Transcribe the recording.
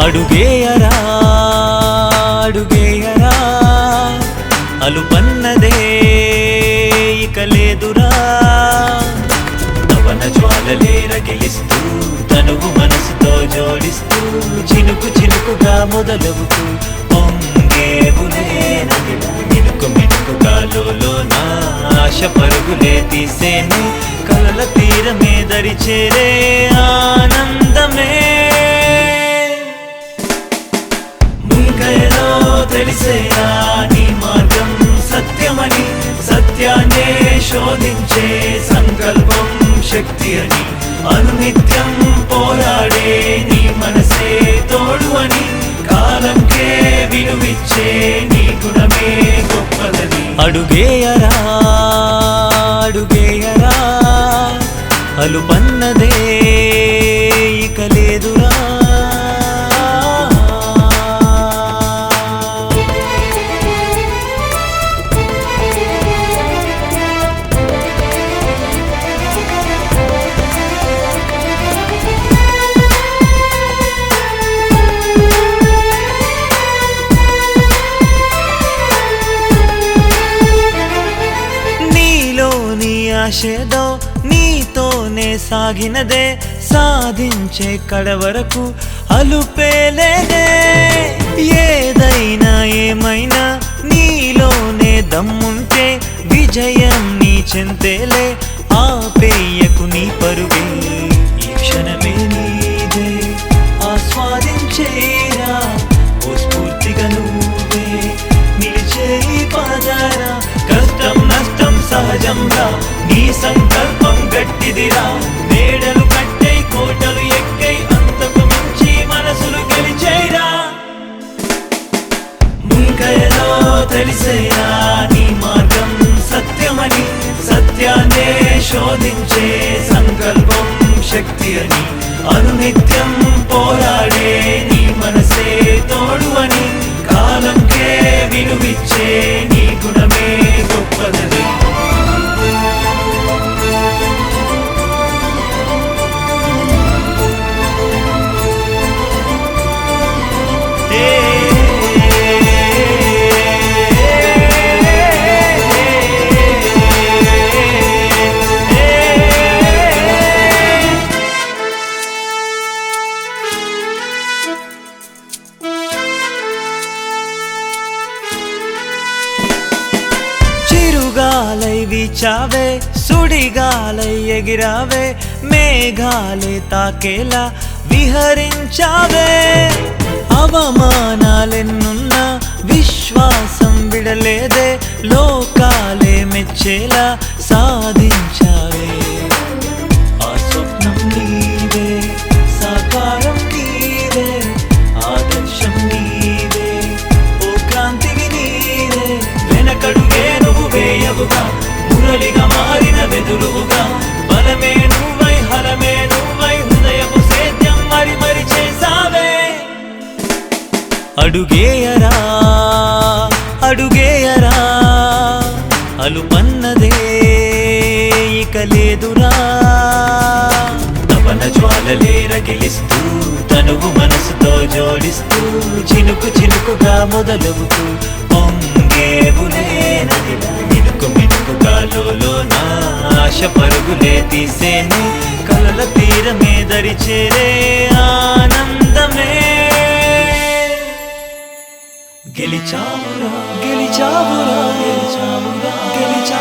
అడుగేయరా అడుగేయరా అలుపన్నదే ఇక లేదురా తపన జ్వాలలే రగిలిస్తూ తనువు మనసుతో జోడిస్తూ చినుకు చినుకుగా మొదలవుతూ పొంగేవులే నదిలా మినుకు మినుకుగా లోన ఆశ పరుగులే తీసేనే కలల తీరమే దరి చేరే ఆనందమే ముంగయలో తెలిసేనా నీ మార్గం సత్యమని సత్యాన్నే శోధించే సంకల్పం శక్తి అని అనునిత్యం పోరాడే నీ మనసే తోడు అని కాలంకే విలువిచ్చే నీ గుణమే గొప్పదని అడుగేయరా అడుగేయరా అలుపన్నదే ఇక లేదురా ఆశేదో నీతోనే సాగినదే సాధించే కడవరకు అలుపేలేదే ఏదైనా ఏమైనా నీలోనే దమ్ముంటే విజయం నీ చెంతేలే ఆపేయకు నీ పరుగే ఈ క్షణమే నీదే ఆస్వాదించేరా ఓ స్ఫూర్తిగా నువ్వే నిలిచే పదరా కష్టం నష్టం సహజంగా నీ సంకల్పం గట్టిదిరా మేడలు కట్టై కోటలు ఎక్కై అంతకు మించి మనసులు గెలిచేరా ముంగయలో తెలిసేనా నీ మార్గం సత్యమని సత్యాన్నే శోధించే సంకల్పం శక్తి అని అనునిత్యం పోరాడే నీ మనసే తోడు అని కాలంకే విలువిచ్చే నీ గుణమే గొప్పదని చిరుగాలై వీచావే సుడిగాలై ఎగిరావే మేఘాలే తాకేలా విహరించావే అవమానాలెన్నున్నా విశ్వాసం విడలేదే లోకాలే మెచ్చేలా సాధించావే ఆ స్వప్నం నీవే సాకారం నీవే ఆదర్శం నీవే ఓ క్రాంతివి నీవే వెనకడుగే నువ్వు వేయవుగా మురళిగా మారిన వెదురువుగా బలమే నువ్వై హలమే నువ్వై హృదయపు సేద్యం మరి మరి చేసావే అడుగేయరా అడుగేయరా అలుపన్నదే ఇక లేదురా తపన జ్వాలలే రగిలిస్తూ తనువు మనసుతో జోడిస్తూ చినుకు చినుకుగా మొదలవుతూ పొంగేవులే నదిలా మినుకు మినుకుగా లోన ఆశ పరుగులే తీసేనే కలల తీరమే దరి చేరే ఆనందమే గెలిచావురా గెలిచావురా గెలిచావురా గెలిచా